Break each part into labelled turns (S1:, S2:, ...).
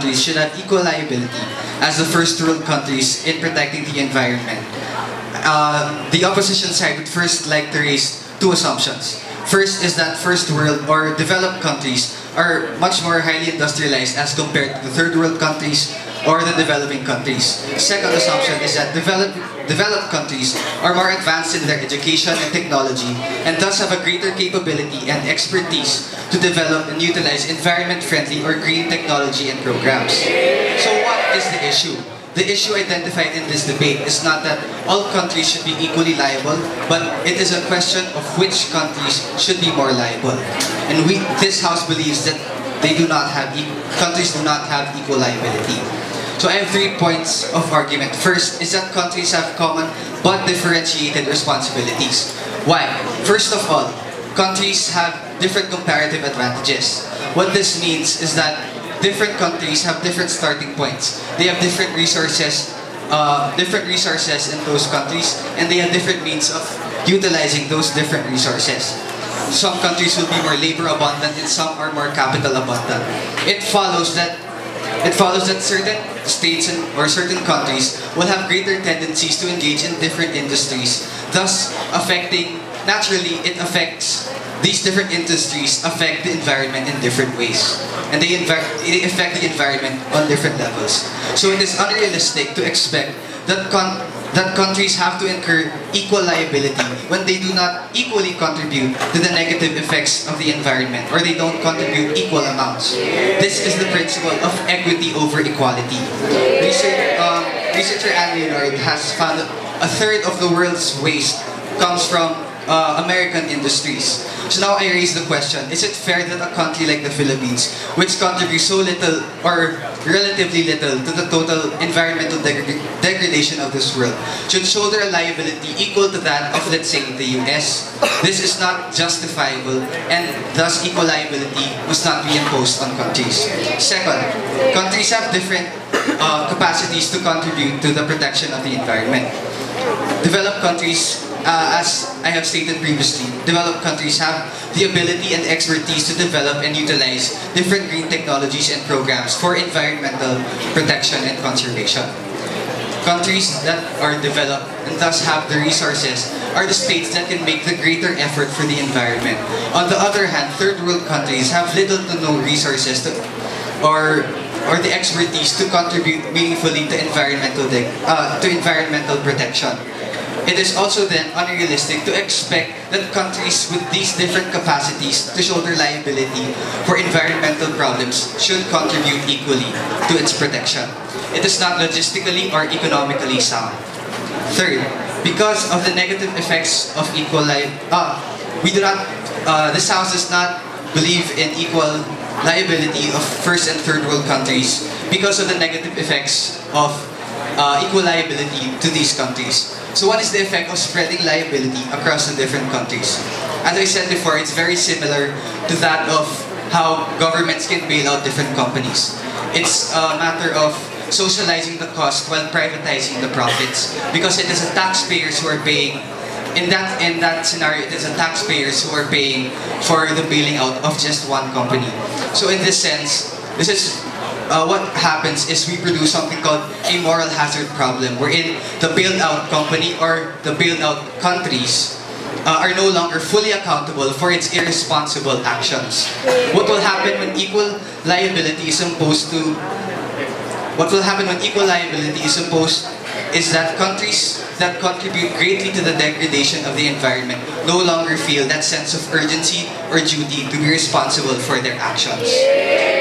S1: countries should have equal liability as the first world countries in protecting the environment. The opposition side would first like to raise two assumptions. First is that first world or developed countries are much more highly industrialized as compared to the third world countries or the developing countries. Second assumption is that developed countries are more advanced in their education and technology and thus have a greater capability and expertise to develop and utilize environment-friendly or green technology and programs. So what is the issue? The issue identified in this debate is not that all countries should be equally liable, but it is a question of which countries should be more liable. And this House believes that countries do not have equal liability. So I have 3 points of argument. First is that countries have common but differentiated responsibilities. Why? First of all, countries have different comparative advantages. What this means is that different countries have different starting points. They have different resources in those countries, and they have different means of utilizing those different resources. Some countries will be more labor abundant and some are more capital abundant. It follows that certain states or certain countries will have greater tendencies to engage in different industries, thus these different industries affect the environment in different ways. And they affect the environment on different levels. So it is unrealistic to expect that countries have to incur equal liability when they do not equally contribute to the negative effects of the environment, or they don't contribute equal amounts. This is the principle of equity over equality. Researcher Anne Leonard has found that a third of the world's waste comes from American industries. So now I raise the question, is it fair that a country like the Philippines, which contributes so little or relatively little to the total environmental degradation of this world, should shoulder a liability equal to that of, let's say, the US? This is not justifiable, and thus equal liability must not be imposed on countries. Second, countries have different capacities to contribute to the protection of the environment. Developed countries, as I have stated previously, developed countries have the ability and expertise to develop and utilize different green technologies and programs for environmental protection and conservation. Countries that are developed and thus have the resources are the states that can make the greater effort for the environment. On the other hand, third world countries have little to no resources or the expertise to contribute meaningfully to environmental protection. It is also then unrealistic to expect that countries with these different capacities to shoulder liability for environmental problems should contribute equally to its protection. It is not logistically or economically sound. Third, because of the negative effects of equal this House does not believe in equal liability of first and third world countries because of the negative effects of equal liability to these countries. So what is the effect of spreading liability across the different countries? As I said before, it's very similar to that of how governments can bail out different companies. It's a matter of socializing the cost while privatizing the profits, because it is the taxpayers who are paying. In that scenario, it is the taxpayers who are paying for the bailing out of just one company. So in this sense, this is what happens is we produce something called a moral hazard problem, wherein the bailed out company or the bailed out countries are no longer fully accountable for its irresponsible actions. What will happen when equal liability is imposed is that countries that contribute greatly to the degradation of the environment no longer feel that sense of urgency or duty to be responsible for their actions.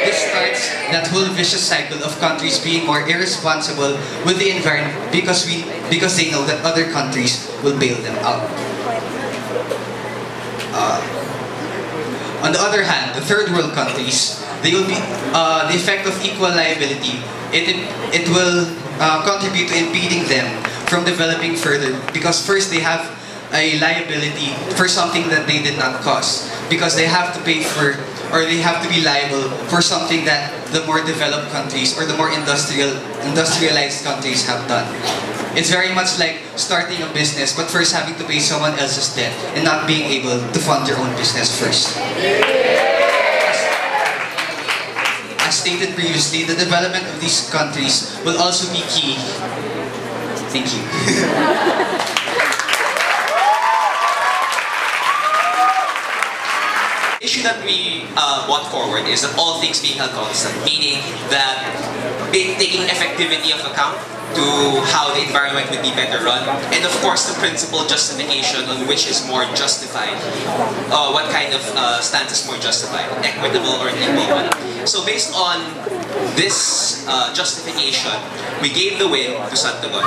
S1: This starts that whole vicious cycle of countries being more irresponsible with the environment because they know that other countries will bail them out. On the other hand, the third world countries, they will be the effect of equal liability. It will contribute to impeding them from developing further, because first they have a liability for something that they did not cause, because they have to pay for, or they have to be liable for something that the more developed countries or the more industrialized countries have done. It's very much like starting a business but first having to pay someone else's debt and not being able to fund your own business first. As stated previously, the development of these countries will also be key. Thank you.
S2: The issue that we want forward is that all things being held constant, meaning that taking effectivity of account to how the environment would be better run, and of course the principle justification on which is more justified, what kind of stance is more justified, equitable or inequal. So based on this justification, we gave the win to Santogon.